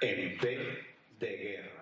en P de guerra.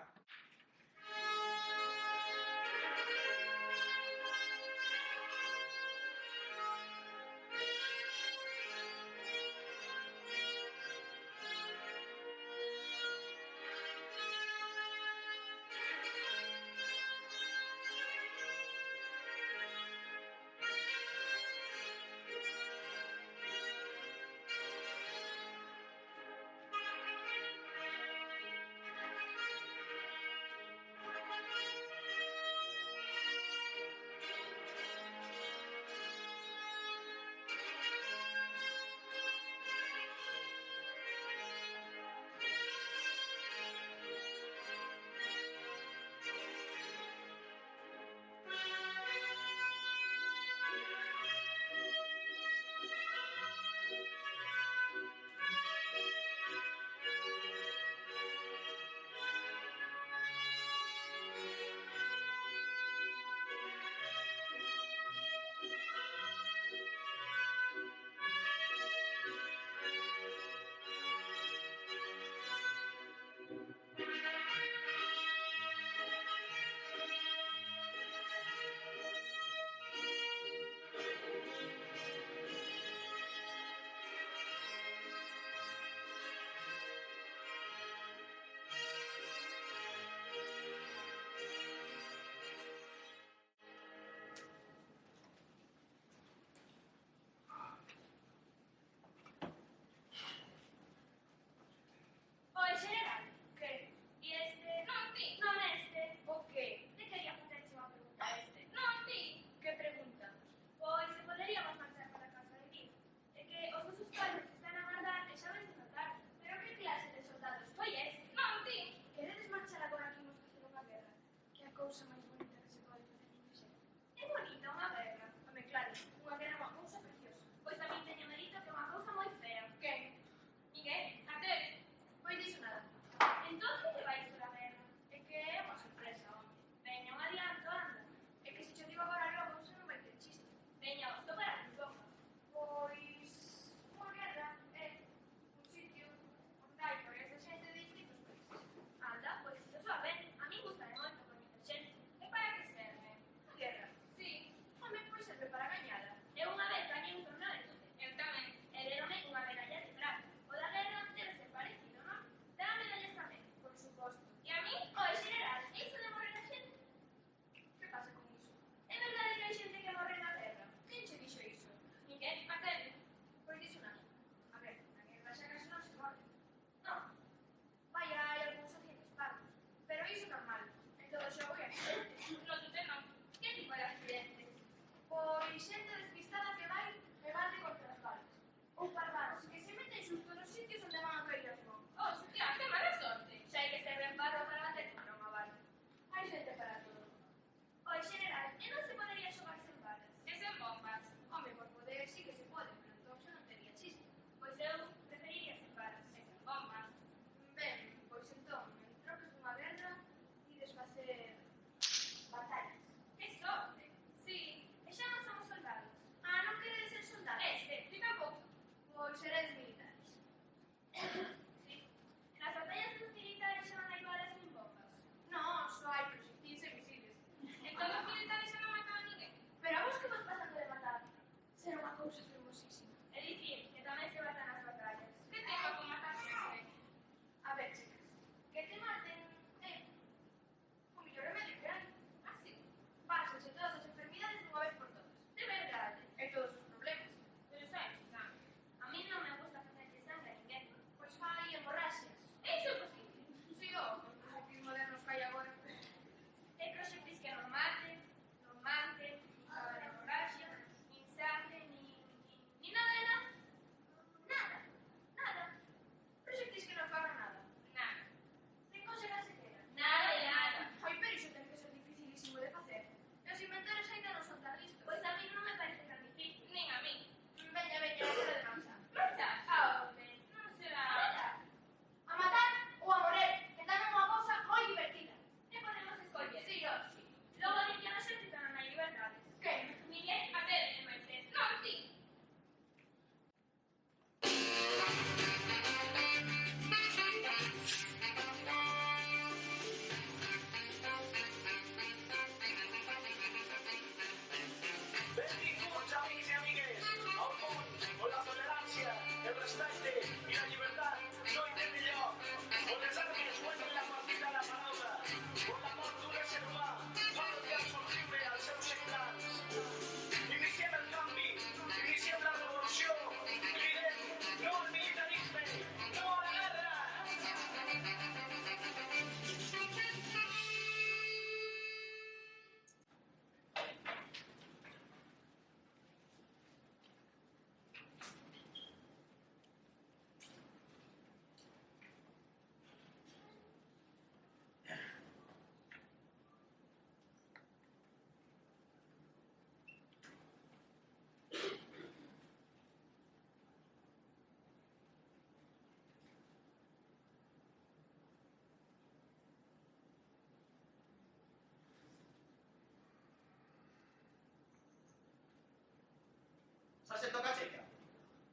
Sarxento Cacheca,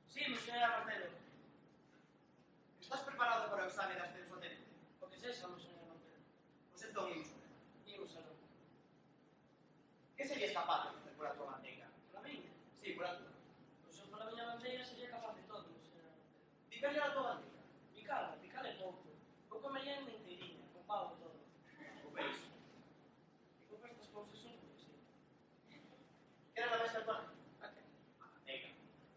Sí, mi señora Martelo. estás preparado para o exame de ascenso a teniente? O que sexa, mi señora Martelo. Pois entón imos ver. Imos aló. Que serías capaz de facer por a tua bandeira? Pola miña? Sí, por a tua. Pois eu pola miña bandeira sería capaz de todo, mi señora Martelo. Picarlle a tua bandeira. Picar é pouco. Eu comería en inteiriña, con pavo e todo. O peixe. E con estas cousas son como así. Que era a máis que a tua nai? A que? A bandeira.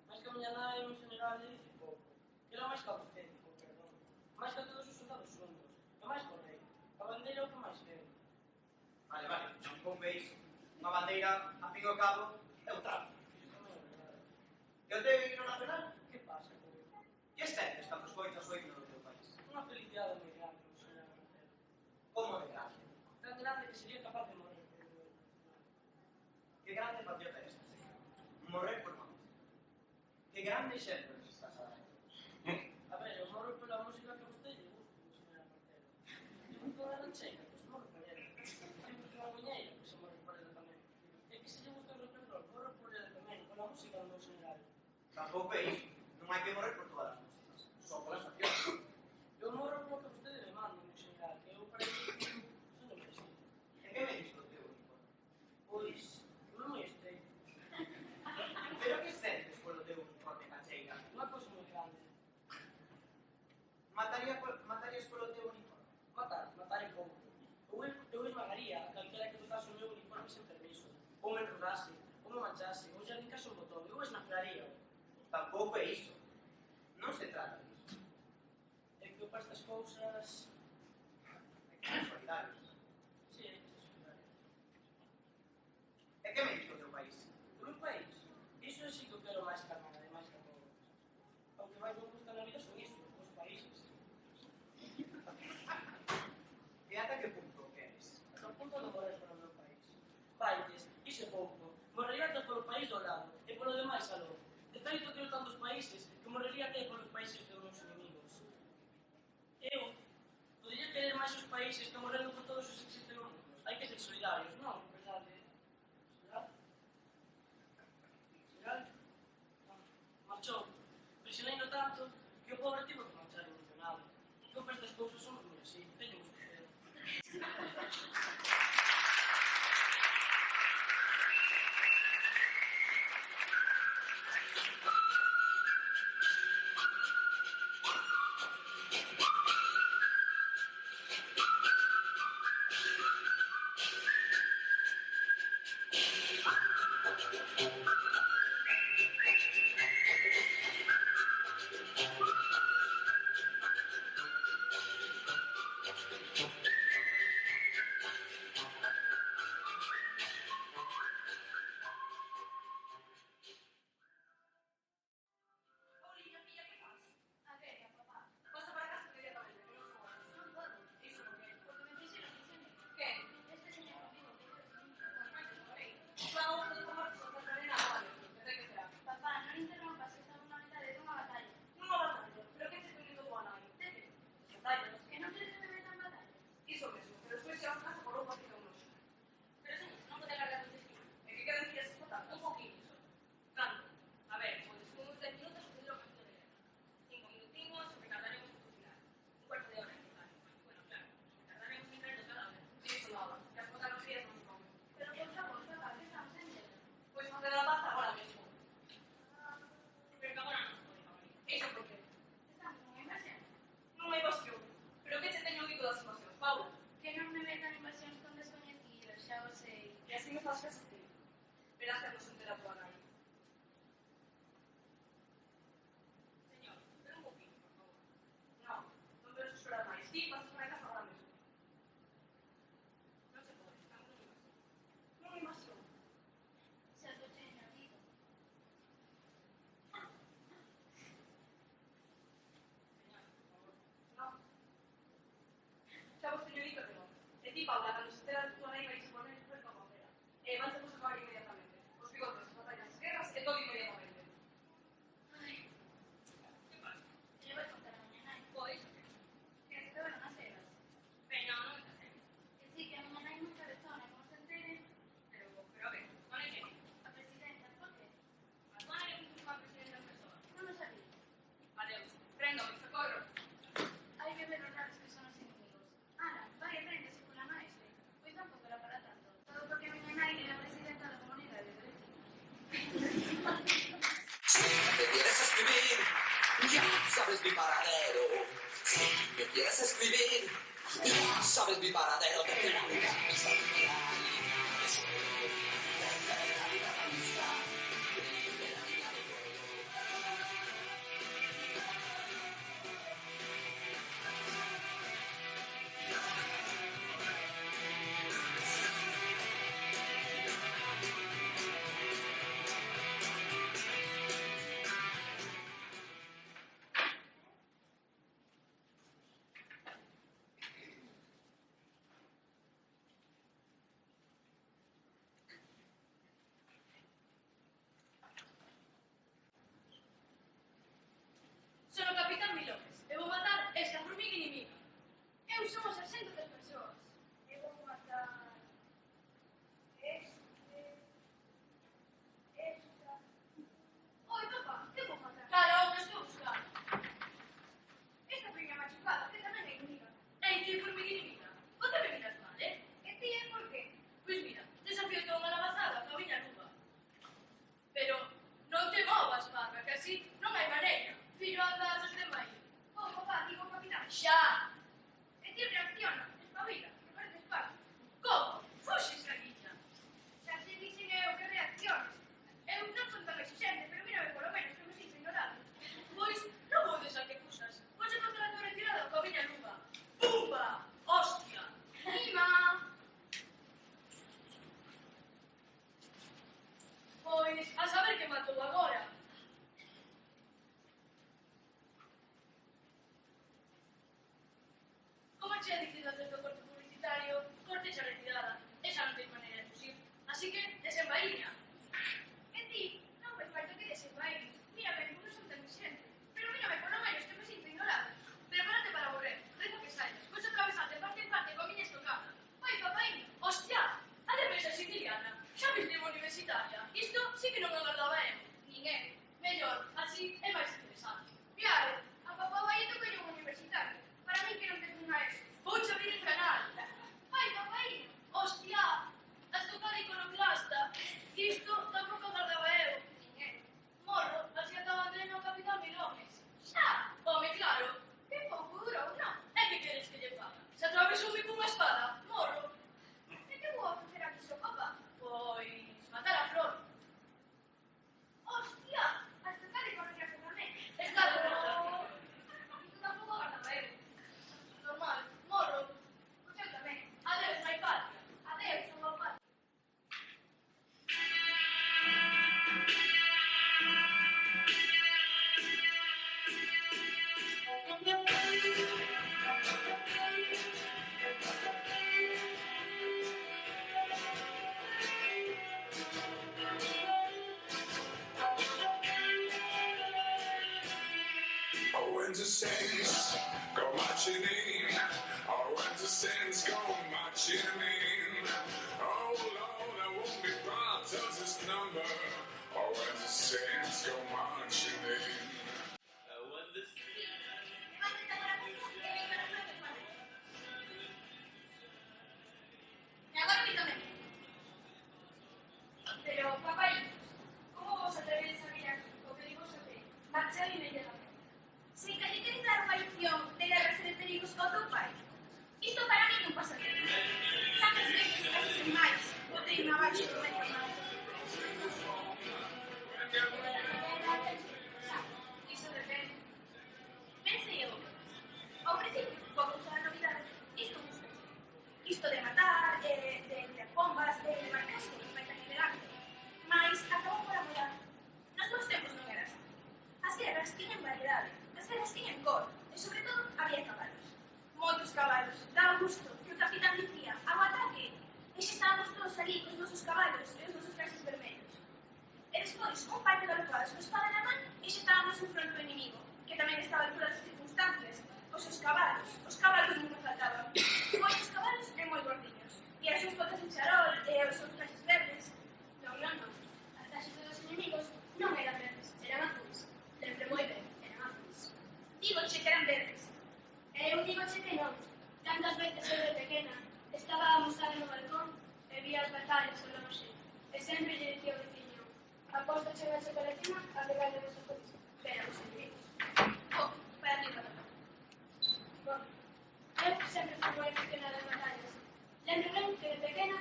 Mais que a miña nai, mi señora le dice pouco. Que era máis caucético, perdón. Máis que a todos os soldados xuntos. E máis correi. A bandeira é o que máis veo. Vale, vale, non con peixe. Unha bandeira, a fin e ao cabo, é o trapo. Iso tamén é verdade. E o teu himno nacional? Que pasa, pois? Que estes cando escoitas o himno do teu país? Unha felicidade moi grande, mi señora Martelo. Como de grande? Tan grande que sería capaz de morir por el nacional. Que grande patriota és este. Morrer por unha música. Que grande exemplo nos estás a dar. A ver, eu morro pola música que a vostede lle gusta, mi señora Martelo. Lle gusta da rancheira, pois morro por ela. Sempre que unha muñeira, pois se morre por ela tamén. E que se lle gusta o rock and roll, morro por ela tamén, pola música do meu general. Tampouco é iso. Non hai que morrer por todas as músicas. Só polas nacións. Eu morro polo que vostede me manda, meu general, que eu para iso non o preciso. E que me dixo do teu uniforme? Pois, non moi estreito. Pero que sentes polo teu uniforme, Cacheira? Unha cousa moi grande. Matarías polo teu uniforme? Matar é pouco. Eu esmagaría a calquera que tocase o meu uniforme sen permiso. Ou me enrodase, ou me manchase, ou xa rincase un botón. Eu esnafraría. Tampouco é iso. Non se trata diso. É que eu para estas cousas... É que son solidarios. Sí, hai que ser solidarios. E que me dixo o teu país? Por un país, iso é si que eu quero máis que a nada, e máis que a todos. O que máis me gusta na vida son iso, os países. E ata que punto o queres? Ata o punto de morrer para o meu país. Vaites, iso é pouco. Morrería até polo país do lado, e polo demais aló. De feito, quero tantos países que morrería até polos países dos meus inimigos. Eu podería querer máis os países que morreron por todos os que existen no mundo. Hai que ser solidarios, non? Verdade? Solidarios? Solidarios? Non. Marchou. Presionei no tanto que o pobre tivo que marchar emocionado. Que para estas cousas somos moi así. Teñemos que ser. Paulina, pilla, ¿qué fas? A ver, papá. Pasa para casa inmediatamente, que non somos. Non podo. Iso porque me fixeron dixeme. Que? Este señor amigo que eu as máis que morei. Vamos a tomar por contra de nada, vale. Desde que será. Papá, non interrompas, que estamos na metade dunha batalla. Nunha batalla? Pero que te estoy dito coa nai? Tete. Batallas. Que non queres que me metan batallas? Iso mesmo, pero despois se vas a casa por roupa que non nos. Pero señor, non pode cargar o destino. E que queres que se botar? Un poquinho, iso. Tanto. A ver, pois uns 10 minutos subir o camión de guerra. 5 minutiños, que tardaremos en cocinar. Un cuarto de hora en total. Bueno, claro, que tardaremos en traer de cada vez. Sí, eso nada. Que as fotografías non se comen. Pero por favor, papá, que estamos en guerra. Pois facer a paz agora mesmo. Pero que agora non se pode, Paulina. Iso por qué? Estamos nunha invasión. Nunha invasión. Pero que che teño dito das invasións, Paula? Que non me metan invasións con descoñecidos, xa o sei. E así me faz caso ti. Verás que non se entera a tua nai. Señor, espera un poquito, por favor. Non, non quero esperar máis. Ti pasas para casa agora mesmo. Non se pode, estamos nunha invasión. Nunha invasión. Xa te teño dito. Señor, por favor. Non. Xa vos teño dito que non. E ti, Paula, cando se entera de tua nai vais a poner cerca a papera. E vais a acabar inmediatamente. Os bigotes, as batallas, as guerras e todo inmediatamente. Ai, Que pasa? que lle vai contar a miña nai. Pois, Que se quedaron as eras. pero non me casemos. Que sí, que a miña nai moi cabezona, como se entere, Pero a ver, con el que? a presidenta, por qué? A tua nai é moi quieres escribir, sabes mi paradero de que la vida es Sono Capitán Milopes e vou matar esta formiga inimiga. Eu son o sarxento das persoas. E vou matar esta. Oi, papá, que vou matar? Cara, onde estou buscando? Esta priña machucada, que tamén é inimiga. Ei, ti, formiga inimiga, o te me miras mal, eh? E ti, por qué? Pois mira, desafío toda unha lavazada coa miña luva. Pero non te movas, Marga, que así non hai maneira. Fillo anda dos demais. Oh, papá, digo capitán. Xa! E ti reacciona, espabila, que pareces paso. Como? Fuxes, gaguilla. Xa te dixen eu que reacciones. Eu non son tan exigente, pero mírame polo menos que me sinto ignorado. Pois, non vou deixar que fusas. Pois contra a tua retirada coa miña luva. Pumba! Hostia! Mima! Pois, a saber que matou agora. Como che dicido antes do corte publicitario, corte xa retirada, e xa non tens maneira de fusir. Así que, desenvaíña. E ti, non fai falta que desenvaíñes. Mírame, non son tan exigente. Pero mírame, por lo menos, que me sinto ignorado. Prepárate para morrer, rezo que saias. Pois atravesarte parte en parte coa miña estocada. Oi, papaín, hostia, a defensa siciliana. Xa viste a universitaria? Isto sí que non me agardaba eu. Nin eu. Mellor, así é máis interesante. Claro, a papá vai tocar un universitario. Para mí que non tes unha eso. Vouche abrir el canal. Ai, papaín, hostia, a estocada iconoclasta. Isto tampouco agardaba eu. Nin eu. Morro, así ataba Andreno o Capitán Milopes. Xa, home, claro. Que pouco durou, non? E que queres que lle faga? Se atravesoume cunha espada, morro. E que vou a facer aquí so, papá? Pois, matar a flor. Hostia, a estocada iconoclasta tamén. Está claro. Isto tampouco agardaba eu. Normal, morro. Pois eu tamén. Adeus, mai patria. Adeus, a papá. Oh, when the saints go marching in. Oh, when the saints go marching in. Oh, Lord, I won't be part of this number. Oh, when the saints go marching in. E agora a mí tamén. Pero, papaín, como vos atrevedes a vir aquí? O que digo sobre marchar inmediatamente. Sin que lle queres dar unha lección de guerras e de perigos ao teu pai. Isto para mí non pasa nada. Tantas veces esos animais botei unha baixa do medio mal. Iso depende. Pensei eu. Ao principio, coa cousa da novidade, isto gusta. Isto de matar, de pombas, de marcas que non vai tan elegante. Mas acabou por amolar. Nos meus tempos non era así. As guerras tiñen variedade, as guerras tiñen cor, e sobre todo había cabalos. Moitos cabalos. Daba gusto que o capitán dicía ao ataque, e xa estábamos todos ali cos nosos cabalos e os nosos traxes vermelhos. E despois, un par de galopadas con espada na man, e xa estábamos en fronte do inimigo, que tamén estaba a altura das circunstancias. Os seus cabalos nunca faltaban. Moitos cabalos e moi gordiños. E as súas botas de charol e os seus traxes verdes. Non. As traxes dos inimigos non eran verdes, eran azuis. Lembre moi ben, eran azuis. Dígoche que eran verdes. E eu dígoche que non. Tantas veces eu de pequena estaba amosada no balcón e vía as batallas ao lonxe. E sempre lle dicía ao veciño: aposto chegarse para cima a pegarle dos azuis. Pero os enemigos. Oh, para ti, Rafa. Bom, moi aficionada ás batallas. Lembro ben que de pequena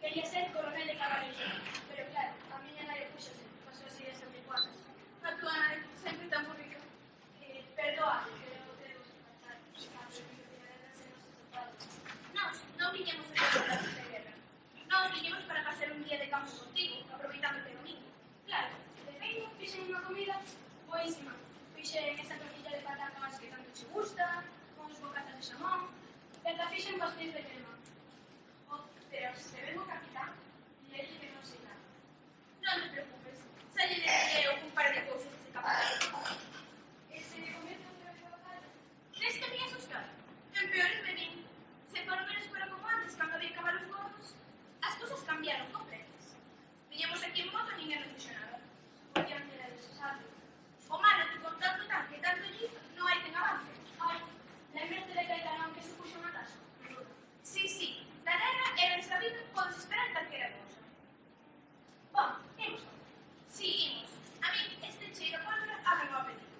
quería ser coronel de caballería, pero claro, a miña nai puxose, pasou así de sempre cuantas. A túa nai sempre tan bonita. Perdoa, pero temos que pasar. Nós non viñemos a fazer de guerra. Nós viñemos para pasar un día de campo contigo, aproveitando o domingo. Claro, de feito, fixen unha comida boísima. Fixen esa tortilla de patatas que tanto che gusta, con uns bocatas de xamón, e ata fixen pastéis de crema. Oh, pero se ven o capitán, e ele que non sei nada. Non te preocupes, xa lle diré un par de cousas ese capitán. Ese comete outra vez a batalla. Ves que me asustar? Empeores de min. Se por lo menos fuera como antes, cando había cabalos gordos, as cousas cambiaron con creces. Viñemos aquí en moto e ninguén nos dixo nada. Podían ter a desasado. O malo que con tanto tanque e tanto llisto non hai ten avance. Ai, lembrate de Caetanón que se puxo un ataso? Sí, sí, da guerra e ben sabido podes esperar calquera cousa. Bom, imos. Sí, imos. A mí este cheiro a pólvora abre o apetito.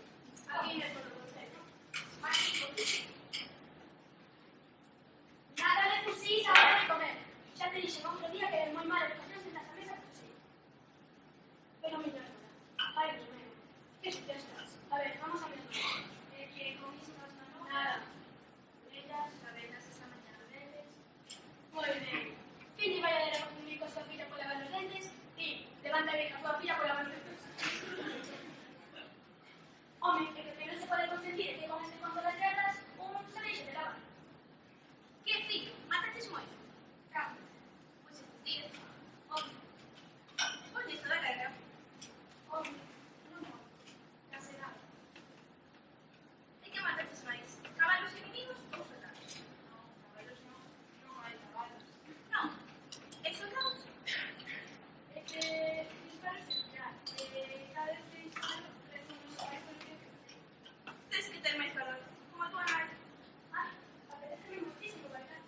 Aquí me todo o concello. Mágico. Nada de fusís a hora de comer. Xa te dixen outro día que é moi mala educación sentas a mesa fusís. Pero miña nora, vai primero. Que sucia estás? A ver, vamos a ver. Que comiste as manos? Nada. Ellas, cabelas esa mañana los dentes. Moi ben. Quen lle vai a dar a convivir coa súa filla por lavar os dentes? Ti, levanta ben a súa filla por lavar os dentes. Home, é que non se pode consentir que con este conto das guerras un se deixe de lavar. Que fillo? Mataches moito? Cago. Pois estes días. Home. Pois isto da guerra. Home. Non. Case nada. E que mataches máis? Cabalos enemigos ou soldados? Non, cabalos non. Non hai cabalos. Non. E soldados? É que disparos especial. Cada vez que disparo, recibimos a máis que tens que ter máis valor. Como a tua nai. Ai, apetece-me muchísimo, verdad?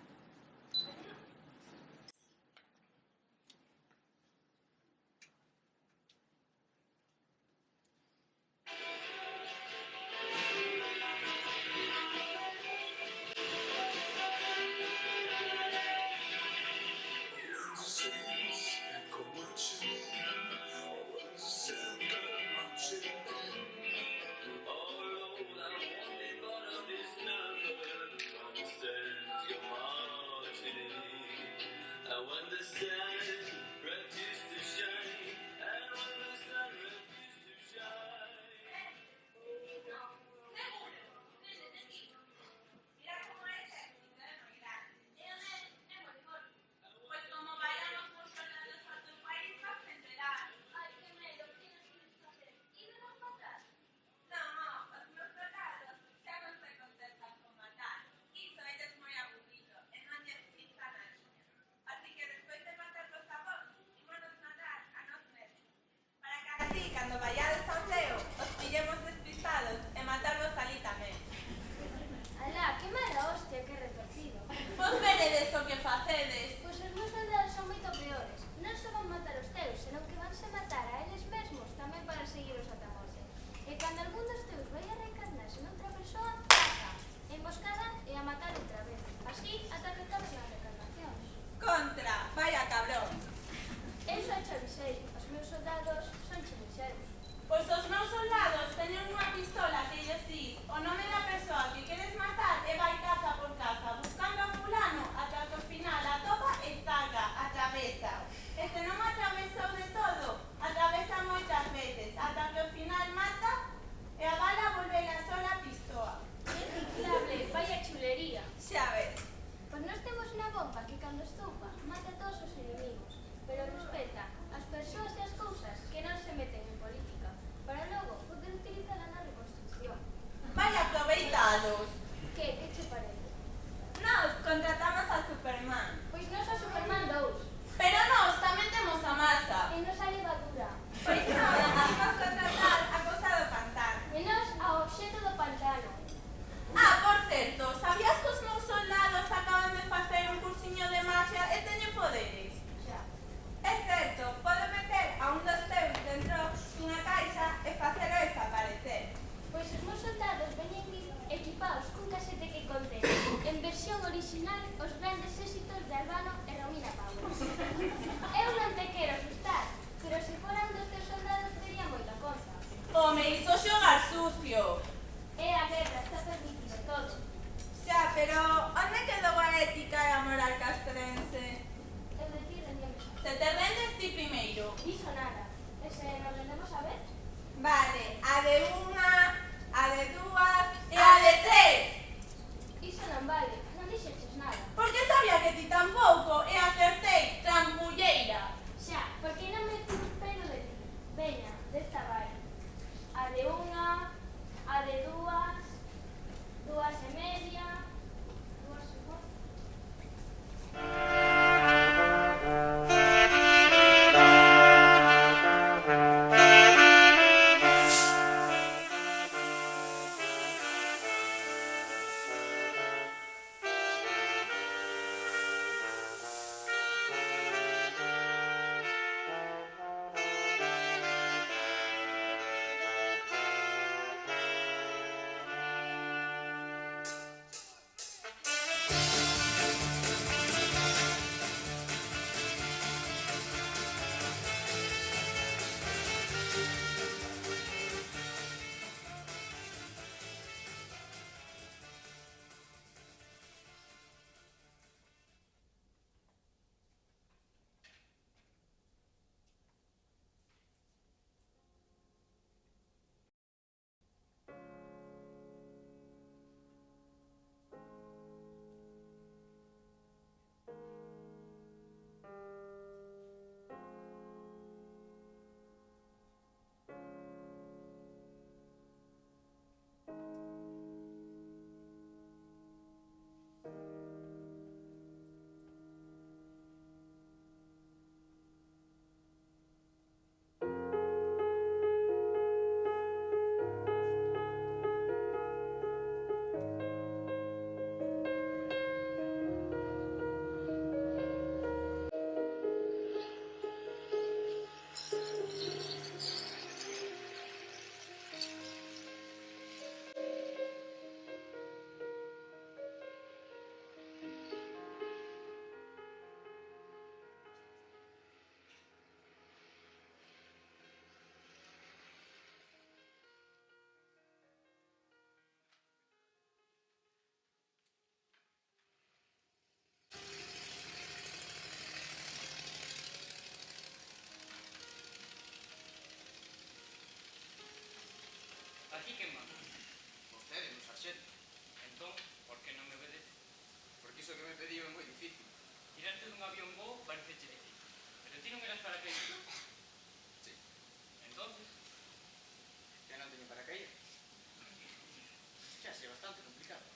Cando vaiades ao ceo, os pillemos despistados e matarvos alí tamén. Alá, que mala hostia, que retorcido. Vos veredes o que facedes. Pois os meus soldados son moito peores. Non só van matar os teus, senón que vanse matar a eles mesmos tamén para seguiros ata a morte. E cando algún dos teus vai a reencarnarse noutra persoa, pasa, emboscada e a matar outra vez. Así ata que acaben as reencarnacións. Contra, vaya cabrón. Eu xa te avisei, os meus soldados son chimicheiros. Pois os meus soldados teñen unha pistola que lles dis o nome da persoa que queres matar e vai casa por casa buscando a fulano ata que ao final atopa e taca, atravesa. E se non atravesou de todo, atravesa moitas veces ata que ao final mata e a bala volve a sola a pistola. Irreciclable, vaya chulería. Xa ves. Pois nós temos unha bomba que cando estupa mata a todos os enemigos, pero respeta as persoas e as cousas que non se meten en política, para logo poder utilizala na reconstrucción. Vai aproveitados. Que che parece? Nós contratamos a Superman. Pois nós a Superman 2, Pero nós tamén temos a masa. e nos a levadura, Pois nós imos contratar a cosa do pantano. e nos a obxeto do pantano. Ah, por certo, sabías que os meus soldados acaban de facer un cursiño de magia e teñen poderes? Xa. É certo, podo meter a un dos teus dentro dunha caixa e facelo desaparecer. Pois os meus soldados veñen equipados cun casete que contén, en versión orixinal os grandes éxitos de Albano e Romina Powers. Eu non te quero asustar, pero se foran dos teus soldados tería moita cosa. Home, iso xogar sucio. É a guerra, está permitido todo. Xa, pero onde quedou a ética e a moral castrense? Eu de ti rendíame. Se te rendes ti primeiro. Iso nada. E se nos rendemos a vez? Vale, a de unha, a de dúas e a de tres. Iso non vale, non dixeches nada. Porque sabía que ti tampouco e acertei, trampulleira. Xa, porque non me tiro pelo de ti. Veña, desta vai. A de unha, a de dúas, dúas e media, dúas e cuarto. Aquí quen manda? Vostede, no sarxento. Entón, por que non me obedece? Porque iso que me pediu é moi difícil. Tirarte dun avión bo parece che difícil. Pero ti non eras paracaídas. Sí. Entonces, Que non teño paracaídas. Xa sei bastante complicado.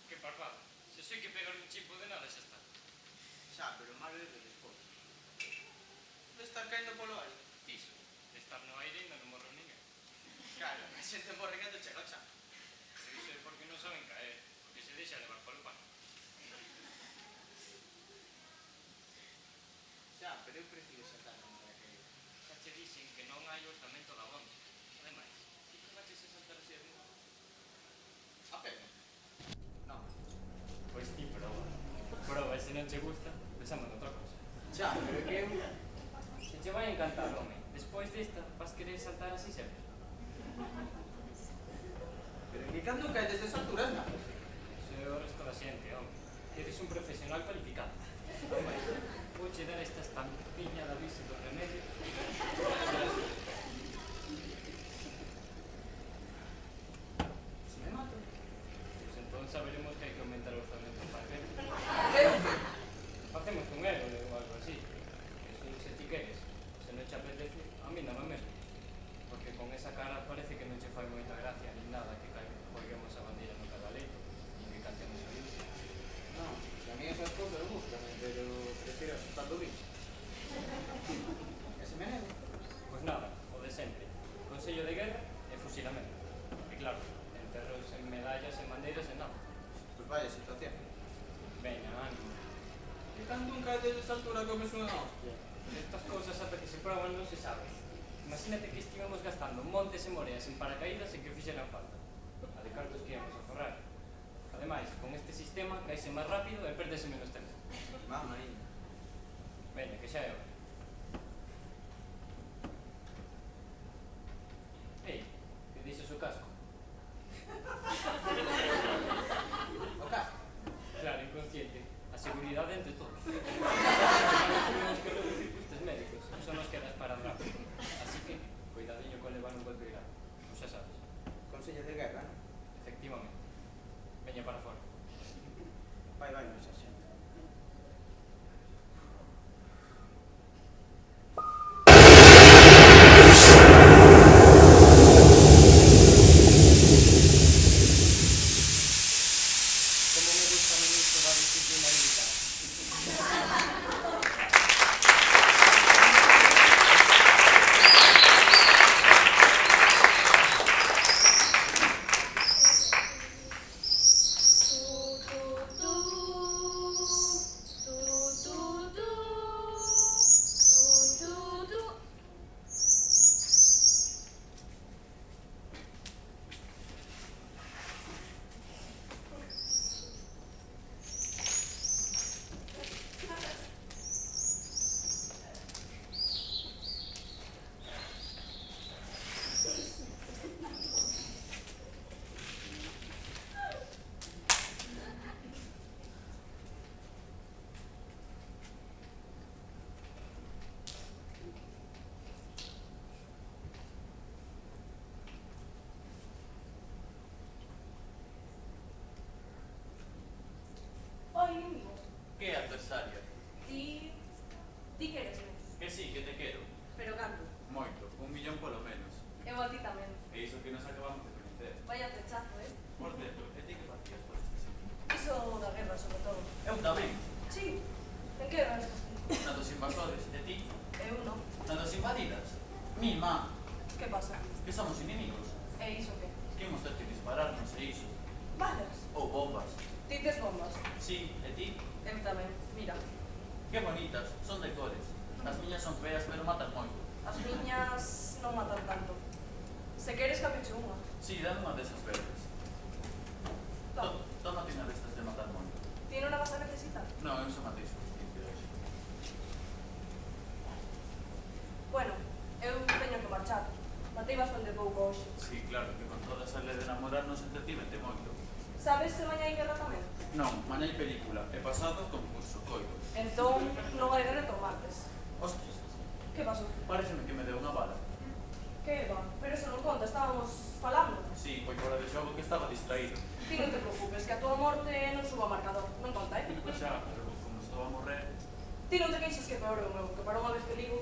que parvada. Se sei que pegar un chimpo de nada xa está. Xa, pero máis de despois. De estar caendo polo aire. Iso, de estar no aire ainda non morreu ninguén. Claro, a xente morre cando chega o chan. Pero iso é porque non saben caer, porque se deixa levar polo pan. Xa, pero eu prefiro saltar con paracaídas. Xa che dixen que non hai orzamento da ONU. Ademais, ti que vaches a saltar así arriba? A pena? Non. Pois ti proba. Proba, e se non che gusta, pensamos noutra cosa. Xa, pero que eu... Se che vai encantar, home. Despois desta, vas querer saltar así sempre. Pero que cando cae desde esa alturas, non? Iso é o resto da xente, home. Que eres un profesional cualificado. Ademais, vouche dar esta estampiña da Luis dos Remedios. Se me mato. Pois entón saberemos que hai que aumentar o orzamento para ver. Eu? Facemos un euro ou algo así. Eso se ti queres. Se non che apetece, a mí dame mesmo. Porque con esa cara parece que non che fai moita gracia nin nada que colguemos a bandeira no cadaleito, nin que cantemos o himno. Non, se a mí esas cosas gustan, pero prefiro asustar do bicho. E se me nego? Pois nada, o de sempre. Consello de guerra e fusilamento. E claro, enterros en medallas e bandeiras e nada. Pois vaya situación. Veña, ánimo. Que cando un cae desde esa altura comes unha hostia? Estas cousas ata que se proban non se sabe. Imagínate que estivemos gastando montes e moreas en paracaídas e que fixeran falta. A de cartos que íamos a forrar. Ademais, con este sistema, cae faise máis rápido e perdese menos tempo. Vamos, Marina. Veña, que xa é hora. Ei, que dixes o casco? O casco. Claro, inconsciente. A seguridade ante todo. Temos que reducir custes médicos. Iso nos queda para andar. Así que, cuidadiño con levar un golpe grave. Pois xa sabes. Consello de guerra, non? Efectivamente. Veña para fora. Vai, meu sarxento. Como me gusta a ministro da disciplina militar. Oi, inimigo. Que adversario? Ti queres menos. Que sí, que te quero. Pero canto? Moito, 1 millón polo menos. Eu a ti tamén. E iso que nos acabamos de coñecer. Vaya pechazo, Por certo, e ti que facías por este sitio? Iso da guerra, sobre todo. Eu tamén. Sí. En que vas? Na dos invasores, e ti? Eu non. Na dos invadidas. Mi má, Que pasa? que somos inimigos. E iso que? Que imos ter que dispararnos e iso. Balas. Ou bombas. Ti tes bombas. Sí, e ti? Eu tamén. Mira. Que bonitas, son de cores. As miñas son feas, pero matan moito. As miñas non matan tanto. Se queres capiche unha. Sí, dan unha desas verdes. Tómate unha destas de matar moito. Ti non a vas a necesitar? Non, eu só matei suficiente hoxe. Bueno, eu teño que marchar. Matei bastante pouco hoxe. Sí, claro, que con toda esa lei de namorarnos entretívete moito. Sabes se mañá hai guerra tamén? Non, mañá hai película, e pasado concurso, coido. Entón, non hai guerra tomates. Hostias, Que pasou? pareceme que me deu unha bala. Que va? Pero eso non conta, estábamos falando. Sí, foi fora de xogo que estaba distraído. Ti non te preocupes, que a tua morte non suba marcador. Non conta, Xa, pero como estou a morrer... Ti non te queixes que peor é o meu, que para unha vez que ligo...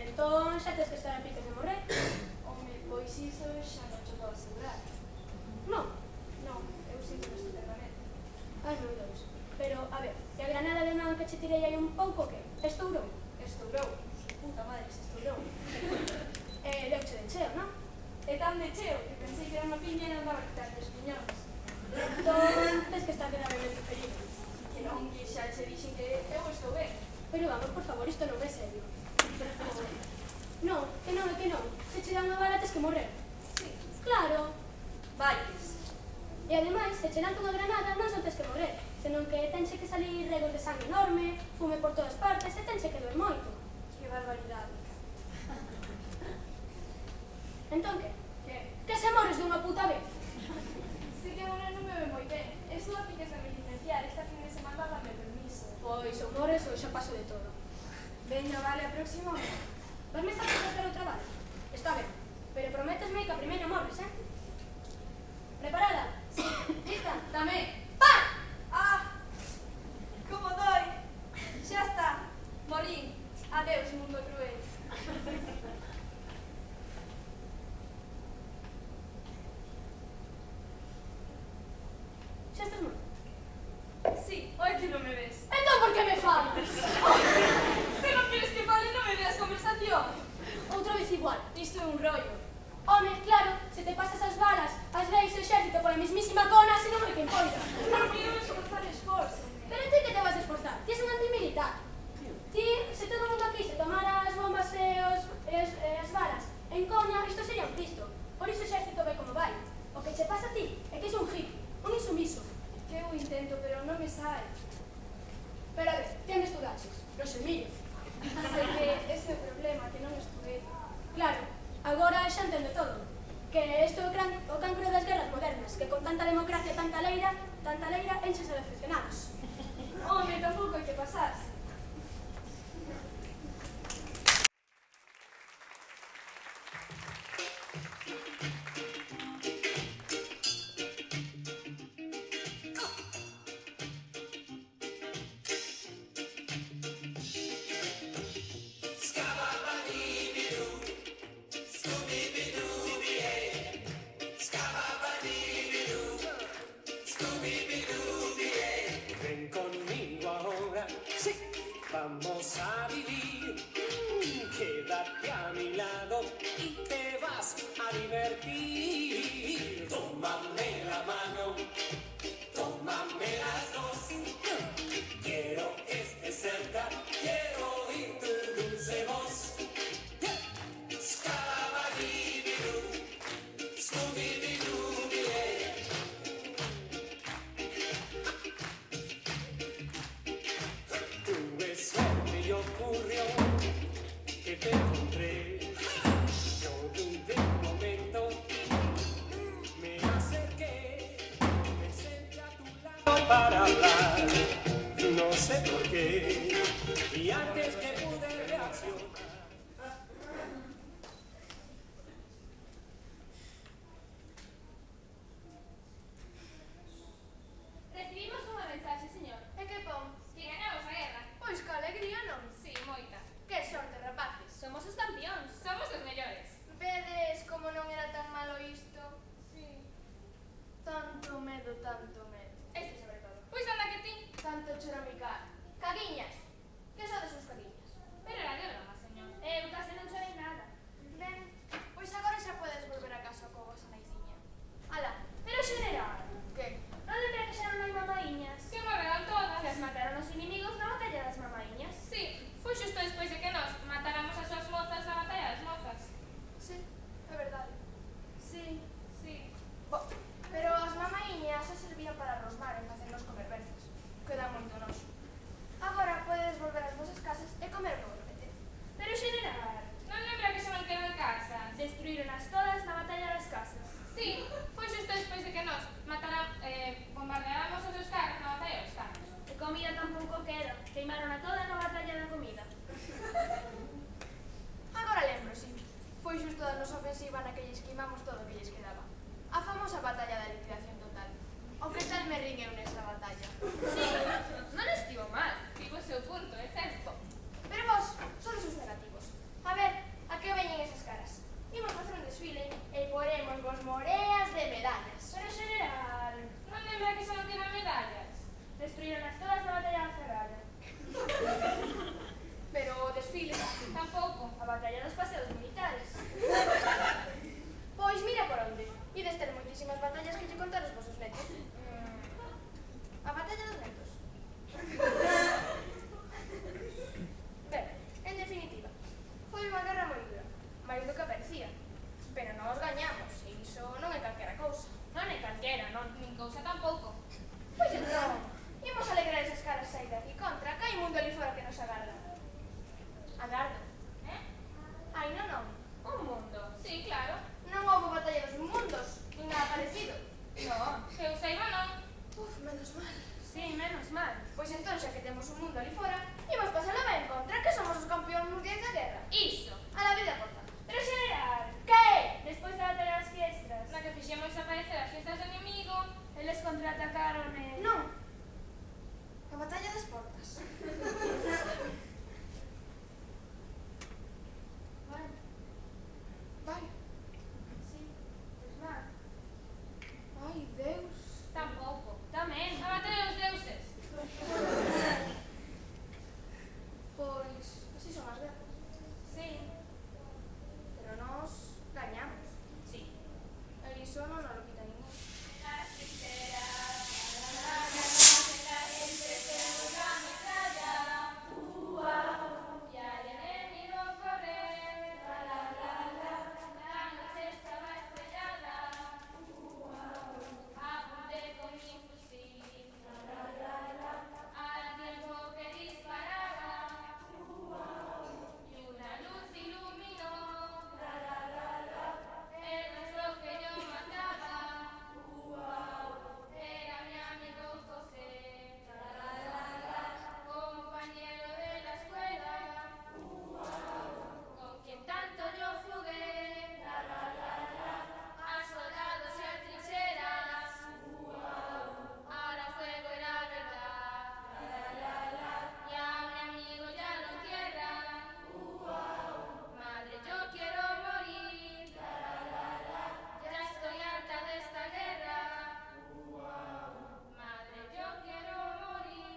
Entón xa tes que estar a piques de morrer. Home, pois iso xa non cho podo asegurar. Non. Non, eu sinto estupendamente. Ai, meu Deus. Pero, a ver, e a granada de man que che tirei aí un pouco, que? Estourou? Estourou. Puta madre, se estourou. Deuche de cheo, non? E tan de cheo que pensei que era unha piña e non daba que quitar tres piñóns. Entón, tes que estar gravemente ferido. Que non, que xa che dixen que eu estou ben. Pero vamos, por favor, isto non é serio. Non, que non, que non. Se che dan unha bala, tes que morrer. Sí. Claro. Vaites. E ademais, se che dan unha granada, non só tes que morrer, senón que tense que salir regos de sangue enorme, fume por todas partes e tense que doer moito. Que barbaridade. Entón, que? Que? Que se morres dunha puta vez? Se que agora non me ve moi ben. Estou a piques de me licenciar. Esta fin de semana dame permiso. Pois, ou morres ou xa paso de todo. Veño, vale, a próxima. Vasme estar a facer outra bala? Está ben, pero prométesme que a primeira morres, eh? Preparada? Sí. Lista, tamén. ¡Pa! Ah, como doi. Xa está. Morín. Adeus, mundo cruel. Xa estás morto? Sí, oi que non me ves. Entón, por que me falas? Se non queres que fale, non me veas conversación. Outra vez igual. Isto é un rollo. Home, claro, se te pasas as balas, as leis e o exército pola mismísima cona, se non é quen poida. Non me iba a esforzar esforzo. Pero ti que te vas a esforzar? Ti és un antimilitar. Ti, se todo o mundo aquí se tomara as bombas e as balas en coña, isto sería un Cristo. Por iso o exército vai como vai. O que che pasa a ti é que és un hippie, un insumiso. Que eu intento, pero non me sai. Pero a ver, ti onde estudaches? No Semillo. Sei que ese é o problema, que non estudei. Claro, agora xa entendo todo. Que isto é o cancro das guerras modernas, que con tanta democracia e tanta leira, enches de aficionados. Home, tampouco hai que pasarse. Ven conmigo ahora, sí, vamos a vivir. Quédate a mi lado y te vas a divertir. Tómame la mano, tómame las dos. Quiero que estés cerca, quiero oír tu dulce voz. Scababidoo, Scooby-Doo, tuve suerte y ocurrió que te encontré. Yo dudé un momento, me acerqué, me senté a tu lado para hablar. No sé por qué, y antes que pude reaccionar. Recibimos unha mensaxe, señor. E que pon? Que ganamos a guerra. Pois que alegría non. Sí, moita. Que sorte, rapaces. Somos os campións. Somos os mellores. Vedes como non era tan malo isto? Sí. Tanto medo, tanto medo. Este sobre todo. Pois anda que ti. Tanto choramicar. Caguiñas. Que sodes os caguiñas? Pero era de broma, señor. Eu case non sei nada. Ben, pois agora xa podes volver a casa co vosa naiciña. Ala, pero xeneral. Que? Non lembra que xa non hai mamaíñas? Que morreron todas. Que as mataron os inimigos na batalla das mamaíñas. Sí, foi xusto despois de que nós matáramos as súas mozas na batalla das mozas. Sí, é verdade. Sí, sí. Bo, pero as mamaíñas só servían para rosmar e facernos comer veces. Que dá moito noso. Agora podedes volver ás vosas casas e comer o que vos apetece. Pero xeneral, non lembra que xa non quedan casas? Destruíronas todas na batalla das casas. Sí, foi xusto despois de que nós bombardeáramos os seus carros na batalla dos carros. E comida tampouco queda, queimaron a toda na batalla da comida. Agora lembro, sí. Foi xusto da nosa ofensiva na que lles queimamos todo o que lles quedaba. A famosa batalla da liquidación total. O que tal me rin eu nesa batalla. Sí, non estivo mal. Tivo o seu punto, é certo. Pero vos, sodes os negativos. A ver, Tampouco. A batalla dos paseos militares. Pois mira por onde. Ides ter moitísimas batallas que lle contar os vosos netos. A batalla dos netos. Ben, en definitiva, foi unha guerra moi dura, máis do que parecía. Pero nós gañamos, e iso non é calquera cousa. Non é calquera, non, nin cousa tampouco. Pois entón, imos alegrar esas caras aí de aquí contra, que hai mundo ali fora que nos agarda. Agardo. Ai, non. Un mundo. Sí, claro. Non houve batalla dos mundos, nin nada parecido. No, que eu saiba non. Uf, menos mal. Sí, menos mal. Pois entón, xa que temos un mundo ali fora, imos pasala ben contra, que somos os campeóns mundiais da guerra. Iso. A la vida porta. Pero xeneral, que? Despois da batalla das fiestas. Na que fixemos aparecer as fiestas do inimigo, eles contraatacaron e... Non. A batalla das portas. Vai. Sí, pois mal. Ai, Deus. Tampouco. Tamén. A batalla dos deuses. Pois, así son as guerras. Sí. Pero nós gañamos. Sí. E iso non nos lo quita ningún. Y al enemigo correr, la noche estaba estrellada, apunté con mi fusil, al tiempo que disparaba, y una luz iluminó el rostro que yo mataba, era mi amigo José, compañero de la escuela, con quien tanto yo jugué, a soldados y a trincheras, ahora juego en la verdad, y a mi amigo ya lo entierran, madre yo quiero morir, ya estoy harta de esta guerra, madre yo quiero morir.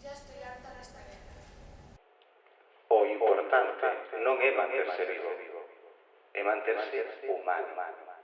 Ya estoy harta desta guerra. O importante non é manterse vivo, é manterse humano.